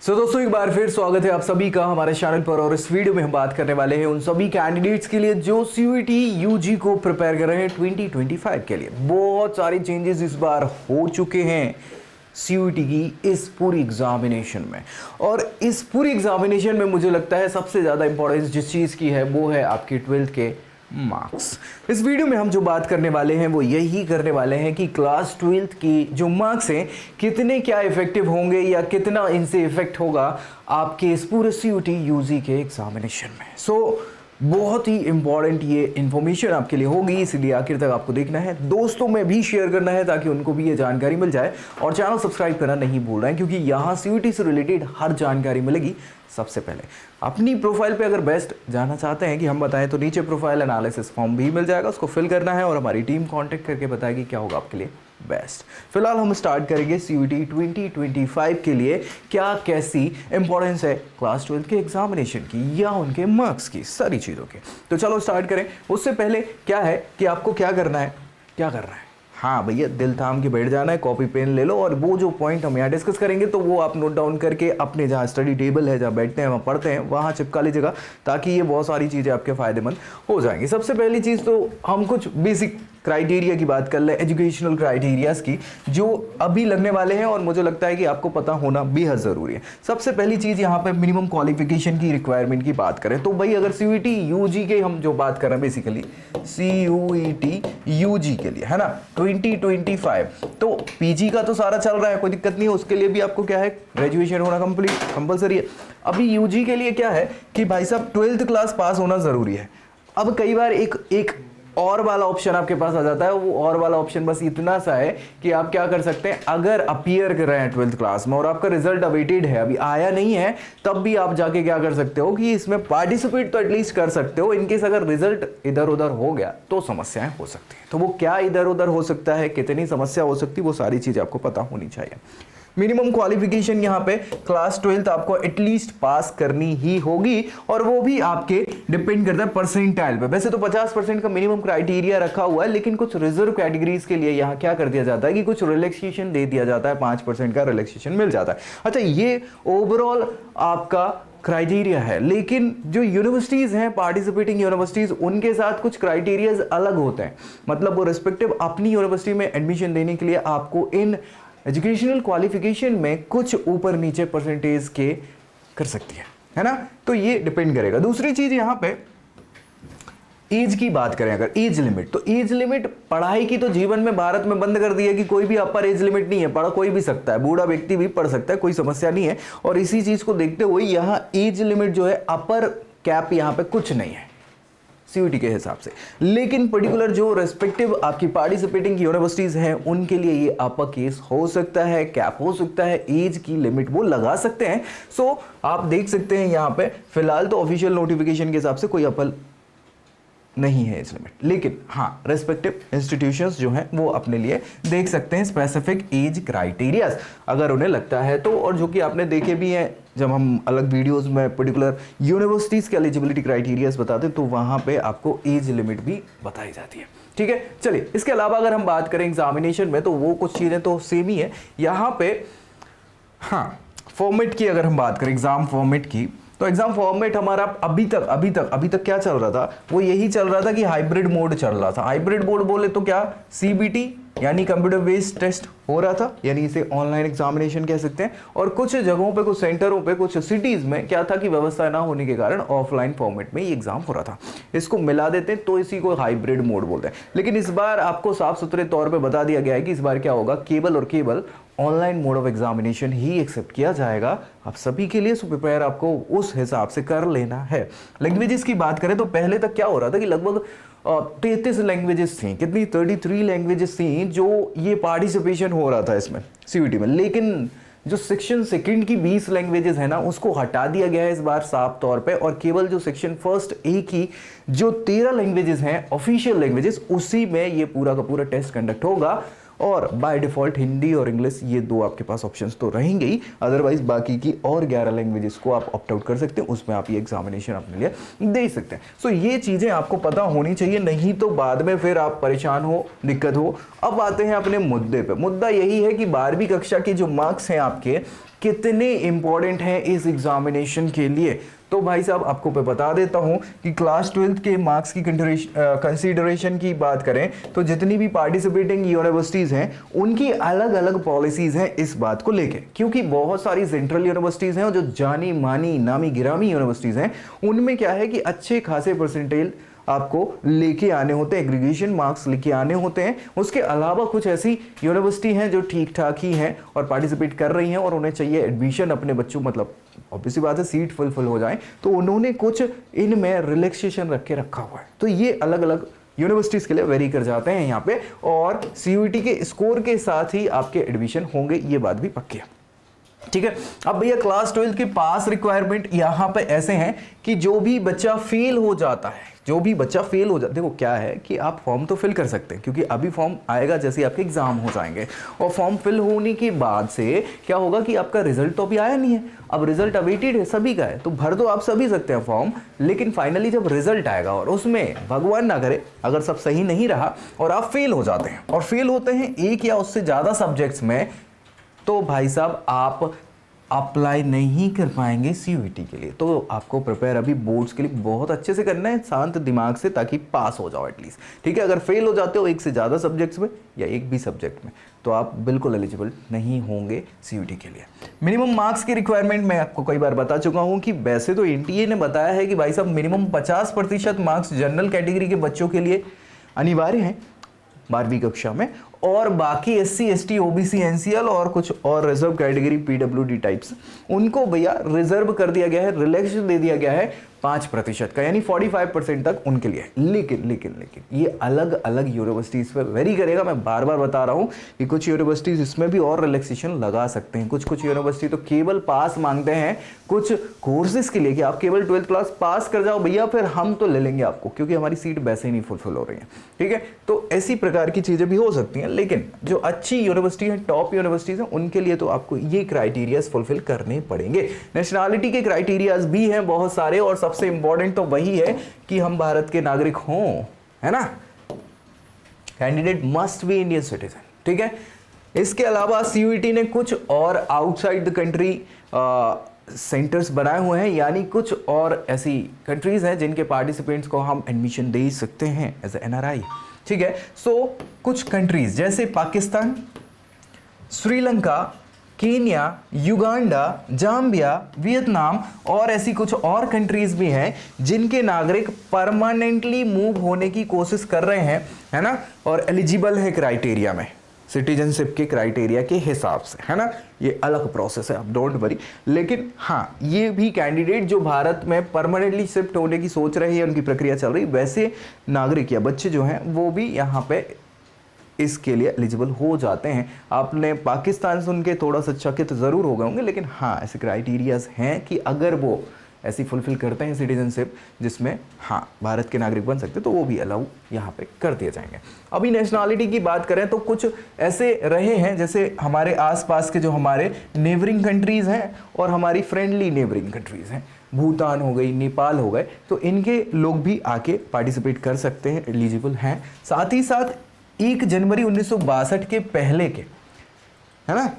दोस्तों एक बार फिर स्वागत है आप सभी का हमारे चैनल पर। और इस वीडियो में हम बात करने वाले हैं उन सभी कैंडिडेट्स के लिए जो सीयूईटी यूजी को प्रिपेयर कर रहे हैं 2025 के लिए। बहुत सारे चेंजेस इस बार हो चुके हैं सीयूईटी की इस पूरी एग्जामिनेशन में। और इस पूरी एग्जामिनेशन में मुझे लगता है सबसे ज़्यादा इंपॉर्टेंस जिस चीज़ की है वो है आपके 12th के मार्क्स। इस वीडियो में हम जो बात करने वाले हैं वो यही करने वाले हैं कि क्लास 12th की जो मार्क्स हैं कितने क्या इफेक्टिव होंगे या कितना इनसे इफेक्ट होगा आपके इस पूरे सीयूईटी यूजी के एग्जामिनेशन में। बहुत ही इंपॉर्टेंट ये इन्फॉर्मेशन आपके लिए होगी, इसलिए आखिर तक आपको देखना है, दोस्तों में भी शेयर करना है ताकि उनको भी ये जानकारी मिल जाए। और चैनल सब्सक्राइब करना नहीं भूल रहे हैं क्योंकि यहाँ सीयूईटी से रिलेटेड हर जानकारी मिलेगी सबसे पहले। अपनी प्रोफाइल पे अगर बेस्ट जानना चाहते हैं कि हम बताएं तो नीचे प्रोफाइल एनालिसिस फॉर्म भी मिल जाएगा, उसको फिल करना है और हमारी टीम कांटेक्ट करके बताएगी क्या होगा आपके लिए बेस्ट। फिलहाल हम स्टार्ट करेंगे सीयूईटी 2025 के लिए क्या कैसी इंपॉर्टेंस है क्लास 12 के एग्जामिनेशन की या उनके मार्क्स की, सारी चीज़ों की। तो चलो स्टार्ट करें। उससे पहले क्या है कि आपको क्या करना है हाँ भैया, दिल थाम के बैठ जाना है, कॉपी पेन ले लो और वो जो पॉइंट हम यहाँ डिस्कस करेंगे तो वो आप नोट डाउन करके अपने जहाँ स्टडी टेबल है, जहाँ बैठते हैं वहाँ पढ़ते हैं, वहाँ चिपका लीजिएगा ताकि ये बहुत सारी चीज़ें आपके फ़ायदेमंद हो जाएंगी। सबसे पहली चीज़ तो हम कुछ बेसिक क्राइटेरिया की बात कर लें, एजुकेशनल क्राइटेरियाज की जो अभी लगने वाले हैं और मुझे लगता है कि आपको पता होना बेहद ज़रूरी है। सबसे पहली चीज़ यहाँ पे मिनिमम क्वालिफिकेशन की रिक्वायरमेंट की बात करें तो भाई अगर सीयूईटी यूजी के हम जो बात कर रहे हैं बेसिकली सीयूईटी यूजी के लिए है ना 2025, तो पीजी का तो सारा चल रहा है, कोई दिक्कत नहीं है, उसके लिए भी आपको क्या है ग्रेजुएशन होना कंपलसरी है। अभी यूजी के लिए क्या है कि भाई साहब 12th क्लास पास होना ज़रूरी है। अब कई बार एक और वाला ऑप्शन आपके पास आ जाता है, वो और वाला ऑप्शन बस इतना सा है कि आप क्या कर सकते हैं, अगर अपीयर कर रहे हैं 12th क्लास में और आपका रिजल्ट अवेटेड है, अभी आया नहीं है, तब भी आप जाके क्या कर सकते हो कि इसमें पार्टिसिपेट तो एटलीस्ट कर सकते हो। इनकेस अगर रिजल्ट इधर उधर हो गया तो समस्याएं हो सकती हैं। तो वो क्या इधर उधर हो सकता है, कितनी समस्या हो सकती है, वो सारी चीज़ आपको पता होनी चाहिए। मिनिमम क्वालिफिकेशन यहाँ पे क्लास 12th आपको एटलीस्ट पास करनी ही होगी और वो भी आपके डिपेंड करता है परसेंटाइल पे। वैसे तो 50% का मिनिमम क्राइटेरिया रखा हुआ है, लेकिन कुछ रिजर्व कैटेगरीज के लिए यहाँ क्या कर दिया जाता है कि कुछ रिलैक्सेशन दे दिया जाता है, 5% का रिलैक्सेशन मिल जाता है। अच्छा, ये ओवरऑल आपका क्राइटेरिया है, लेकिन जो यूनिवर्सिटीज़ हैं पार्टिसिपेटिंग यूनिवर्सिटीज़ उनके साथ कुछ क्राइटेरियाज अलग होते हैं। मतलब वो रिस्पेक्टिव अपनी यूनिवर्सिटी में एडमिशन देने के लिए आपको इन एजुकेशनल क्वालिफिकेशन में कुछ ऊपर नीचे परसेंटेज के कर सकती है ना, तो ये डिपेंड करेगा। दूसरी चीज यहां पे एज की बात करें, अगर एज लिमिट, तो एज लिमिट पढ़ाई की तो जीवन में भारत में बंद कर दी है कि कोई भी अपर एज लिमिट नहीं है, पढ़ कोई भी सकता है, बूढ़ा व्यक्ति भी पढ़ सकता है, कोई समस्या नहीं है। और इसी चीज को देखते हुए यहाँ एज लिमिट जो है अपर कैप यहाँ पे कुछ नहीं है सीयूईटी के हिसाब से, लेकिन पर्टिकुलर जो रेस्पेक्टिव आपकी पार्टिसिपेटिंग यूनिवर्सिटीज हैं उनके लिए ये अपर केस हो सकता है, कैप हो सकता है, एज की लिमिट वो लगा सकते हैं। सो आप देख सकते हैं यहाँ पे फिलहाल तो ऑफिशियल नोटिफिकेशन के हिसाब से कोई अपर नहीं है एज लिमिट, लेकिन हाँ रेस्पेक्टिव इंस्टीट्यूशंस जो हैं वो अपने लिए देख सकते हैं स्पेसिफिक एज क्राइटेरियाज अगर उन्हें लगता है तो, और जो कि आपने देखे भी हैं जब हम अलग वीडियोस में पर्टिकुलर यूनिवर्सिटीज के एलिजिबिलिटी क्राइटेरियाज बताते हैं तो वहां पे आपको एज लिमिट भी बताई जाती है। ठीक है, चलिए इसके अलावा अगर हम बात करें एग्जामिनेशन में तो वो कुछ चीजें तो सेम ही है यहाँ पे। हाँ, फॉर्मेट की अगर हम बात करें एग्जाम फॉर्मेट की, तो एग्जाम फॉर्मेट हमारा अभी तक क्या चल रहा था, वो यही चल रहा था कि हाइब्रिड मोड चल रहा था। हाइब्रिड मोड बोले तो क्या, सीबीटी यानी कंप्यूटर बेस्ड टेस्ट हो रहा था, यानी इसे ऑनलाइन एग्जामिनेशन कह सकते हैं। और कुछ जगहों पे, कुछ सेंटरों पे, कुछ सिटीज में क्या था कि व्यवस्था ना होने के कारण ऑफलाइन फॉर्मेट में ये एग्जाम हो रहा था। इसको मिला देते हैं तो इसी को हाइब्रिड मोड बोलते हैं। लेकिन इस बार आपको साफ सुथरे तौर पे बता दिया गया है कि इस बार क्या होगा, केवल और केवल ऑनलाइन मोड ऑफ एग्जामिनेशन ही एक्सेप्ट किया जाएगा आप सभी के लिए। सो प्रिपेयर आपको उस हिसाब से कर लेना है। लैंग्वेजेस की बात करें तो पहले तक क्या हो रहा था कि लगभग 33 लैंग्वेजेस थी, कितनी 33 लैंग्वेजेस थी जो ये पार्टिसिपेशन हो रहा था इसमें सीयूईटी में। लेकिन जो सेक्शन सेकंड की 20 लैंग्वेजेस है ना उसको हटा दिया गया है इस बार साफ तौर पे, और केवल जो सेक्शन फर्स्ट ए की जो 13 लैंग्वेजेस हैं ऑफिशियल लैंग्वेजेस उसी में ये पूरा का पूरा टेस्ट कंडक्ट होगा। और बाय डिफॉल्ट हिंदी और इंग्लिश ये दो आपके पास ऑप्शंस तो रहेंगे ही, अदरवाइज बाकी की और 11 लैंग्वेजेस को आप ऑप्ट आउट कर सकते हैं, उसमें आप ये एग्जामिनेशन अपने लिए दे सकते हैं। सो ये चीज़ें आपको पता होनी चाहिए, नहीं तो बाद में फिर आप परेशान हो, दिक्कत हो। अब आते हैं अपने मुद्दे पे। मुद्दा यही है कि 12वीं कक्षा के जो मार्क्स हैं आपके कितने इंपॉर्टेंट हैं इस एग्जामिनेशन के लिए। तो भाई साहब आपको मैं बता देता हूं कि क्लास 12th के मार्क्स की कंसीडरेशन की बात करें तो जितनी भी पार्टिसिपेटिंग यूनिवर्सिटीज़ हैं उनकी अलग अलग पॉलिसीज़ हैं इस बात को लेके, क्योंकि बहुत सारी सेंट्रल यूनिवर्सिटीज़ हैं और जो जानी मानी नामी गिरामी यूनिवर्सिटीज़ हैं उनमें क्या है कि अच्छे खासे परसेंटेज आपको लेके आने होते हैं, एग्रीगेशन मार्क्स लेके आने होते हैं। उसके अलावा कुछ ऐसी यूनिवर्सिटी हैं जो ठीक ठाक ही हैं और पार्टिसिपेट कर रही हैं और उन्हें चाहिए एडमिशन अपने बच्चों, मतलब ऑब्वियसली बात है सीट फुलफिल हो जाए, तो उन्होंने कुछ इनमें रिलैक्सेशन रख के रखा हुआ है। तो ये अलग अलग यूनिवर्सिटीज़ के लिए वेरी कर जाते हैं यहाँ पे, और सीयूईटी के स्कोर के साथ ही आपके एडमिशन होंगे, ये बात भी पक्की है। ठीक है, अब भैया क्लास 12 के पास रिक्वायरमेंट यहाँ पे ऐसे हैं कि जो भी बच्चा फेल हो जाता है, देखो क्या है कि आप फॉर्म तो फिल कर सकते हैं, क्योंकि अभी फॉर्म आएगा जैसे आपके एग्जाम हो जाएंगे, और फॉर्म फिल होने के बाद से क्या होगा कि आपका रिजल्ट तो अभी आया नहीं है, अब रिजल्ट अवेटेड है, सभी का है, तो भर दो आप सभी सकते हैं फॉर्म, लेकिन फाइनली जब रिजल्ट आएगा और उसमें भगवान ना करे अगर सब सही नहीं रहा और आप फेल हो जाते हैं, और फेल होते हैं एक या उससे ज़्यादा सब्जेक्ट्स में, तो भाई साहब आप अप्लाई नहीं कर पाएंगे सीयूईटी के लिए। तो आपको प्रिपेयर अभी बोर्ड्स के लिए बहुत अच्छे से करना है, शांत दिमाग से, ताकि पास हो जाओ एटलीस्ट। ठीक है, अगर फेल हो जाते हो एक से ज़्यादा सब्जेक्ट्स में या एक भी सब्जेक्ट में, तो आप बिल्कुल एलिजिबल नहीं होंगे सीयूईटी के लिए। मिनिमम मार्क्स की रिक्वायरमेंट मैं आपको कई बार बता चुका हूँ कि वैसे तो एनटीए ने बताया है कि भाई साहब मिनिमम 50% मार्क्स जनरल कैटेगरी के बच्चों के लिए अनिवार्य हैं 12वीं कक्षा में, और बाकी SC ST OBC NCL और कुछ और रिजर्व कैटेगरी PWD टाइप्स, उनको भैया रिजर्व कर दिया गया है, रिलैक्स दे दिया गया है 5% का, यानी 45% तक उनके लिए। लेकिन ये अलग अलग यूनिवर्सिटीज़ पे वेरी करेगा। मैं बार बार बता रहा हूँ कि कुछ यूनिवर्सिटीज़ इसमें भी और रिलैक्सेशन लगा सकते हैं, कुछ यूनिवर्सिटी तो केवल पास मांगते हैं कुछ कोर्सेज के लिए कि आप केवल 12th क्लास पास कर जाओ भैया, फिर हम तो ले लेंगे आपको, क्योंकि हमारी सीट वैसे ही नहीं फुलफिल हो रही है। ठीक है, तो ऐसी प्रकार की चीज़ें भी हो सकती हैं, लेकिन जो अच्छी यूनिवर्सिटी है, टॉप यूनिवर्सिटीज़ हैं, उनके लिए तो आपको ये क्राइटेरियाज फुलफिल करने पड़ेंगे। नेशनलिटी के क्राइटेरियाज भी हैं बहुत सारे, और सबसे इंपॉर्टेंट तो वही है कि हम भारत के नागरिक हों, है ना। Candidate must be Indian citizen. ठीक है, इसके अलावा सीयूईटी ने कुछ और आउटसाइड द कंट्री सेंटर्स बनाए हुए हैं, यानी कुछ और ऐसी कंट्रीज हैं जिनके पार्टिसिपेंट्स को हम एडमिशन दे सकते हैं एज ए NRI। ठीक है, सो कुछ कंट्रीज जैसे Pakistan, Sri Lanka, Kenya, Uganda, Zambia, Vietnam और ऐसी कुछ और कंट्रीज भी हैं जिनके नागरिक परमानेंटली मूव होने की कोशिश कर रहे हैं, है ना, और एलिजिबल है क्राइटेरिया में, सिटीजनशिप के क्राइटेरिया के हिसाब से, है ना। ये अलग प्रोसेस है, आप डोंट वरी। लेकिन हाँ, ये भी कैंडिडेट जो भारत में परमानेंटली शिफ्ट होने की सोच रहे हैं, उनकी प्रक्रिया चल रही, वैसे नागरिक या बच्चे जो हैं वो भी यहाँ पे इसके लिए एलिजिबल हो जाते हैं। आपने पाकिस्तान सुन के थोड़ा सा चकित ज़रूर हो गए होंगे, लेकिन हाँ ऐसे क्राइटेरियाज हैं कि अगर वो ऐसी फुलफिल करते हैं सिटीजनशिप जिसमें हाँ भारत के नागरिक बन सकते, तो वो भी अलाउ यहाँ पे कर दिए जाएंगे। अभी नेशनलिटी की बात करें तो कुछ ऐसे रहे हैं जैसे हमारे आसपास के जो हमारे नेबरिंग कंट्रीज़ हैं और हमारी फ्रेंडली नेबरिंग कंट्रीज़ हैं, भूटान हो गई, नेपाल हो गए, तो इनके लोग भी आके पार्टिसिपेट कर सकते हैं, एलिजिबल हैं। साथ ही साथ 1 जनवरी 1962 के पहले के, है ना,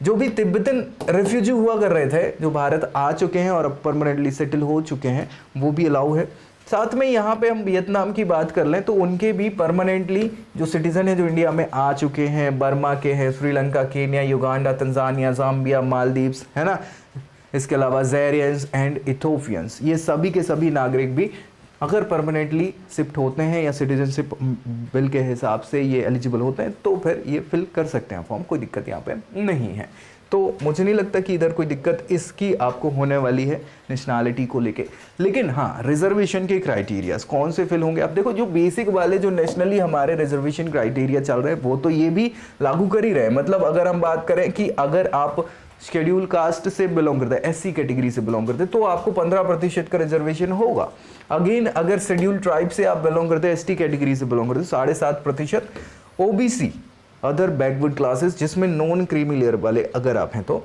जो भी तिब्बतन रेफ्यूजी हुआ कर रहे थे, जो भारत आ चुके हैं और अब परमानेंटली सेटल हो चुके हैं, वो भी अलाउ है। साथ में यहाँ पे हम वियतनाम की बात कर लें तो उनके भी परमानेंटली जो सिटीज़न है जो इंडिया में आ चुके हैं, बर्मा के हैं, Sri Lanka, Kenya, Uganda, Tanzania, Zambia, Maldives, है ना, इसके अलावा ज़ायरियंस एंड इथोपियंस, ये सभी के सभी नागरिक भी अगर परमानेंटली शिफ्ट होते हैं या सिटीजनशिप बिल के हिसाब से ये एलिजिबल होते हैं, तो फिर ये फिल कर सकते हैं फॉर्म, कोई दिक्कत यहाँ पे नहीं है। तो मुझे नहीं लगता कि इधर कोई दिक्कत इसकी आपको होने वाली है नेशनलिटी को लेके। लेकिन हाँ, रिजर्वेशन के क्राइटेरियाज कौन से फिल होंगे, आप देखो जो बेसिक वाले जो नेशनली हमारे रिजर्वेशन क्राइटेरिया चल रहे हैं वो तो ये भी लागू कर ही रहे हैं। मतलब अगर हम बात करें कि अगर आप शेड्यूल कास्ट से बिलोंग करते हैं, SC कैटेगरी से बिलोंग करते हैं, तो आपको 15% का रिजर्वेशन होगा। अगेन अगर शेड्यूल ट्राइब से आप बिलोंग करते हैं, ST कैटेगरी से बिलोंग करते हैं, 7.5%। OBC अदर बैकवर्ड क्लासेस जिसमें नॉन क्रीमी लेयर वाले अगर आप हैं तो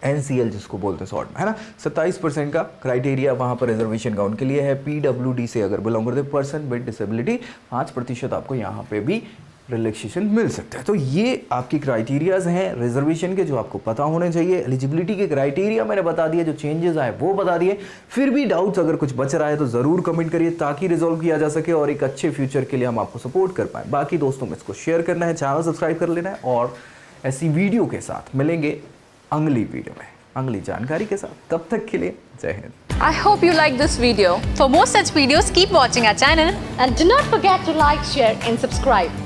NCL जिसको बोलते हैं शॉर्ट में, है ना, 27% का क्राइटेरिया वहाँ पर रिजर्वेशन का उनके लिए है। PWD से अगर बिलोंग करते हैं, पर्सन विद डिसेबिलिटी, 5% आपको यहाँ पे भी रिलैक्सेशन मिल सकता है। तो ये आपकी क्राइटेरियाज हैं रिजर्वेशन के जो आपको पता होने चाहिए। एलिजिबिलिटी के क्राइटेरिया मैंने बता दिए, जो चेंजेस आए वो बता दिए। फिर भी डाउट्स अगर कुछ बच रहा है तो ज़रूर कमेंट करिए ताकि रिजॉल्व किया जा सके और एक अच्छे फ्यूचर के लिए हम आपको सपोर्ट कर पाएँ। बाकी दोस्तों में इसको शेयर करना है, चैनल सब्सक्राइब कर लेना है और ऐसी वीडियो के साथ मिलेंगे अगली वीडियो में अगली जानकारी के साथ। तब तक के लिए जय Hind. I hope you like this video. For more such videos, keep watching our channel. And do not forget to like, share and subscribe.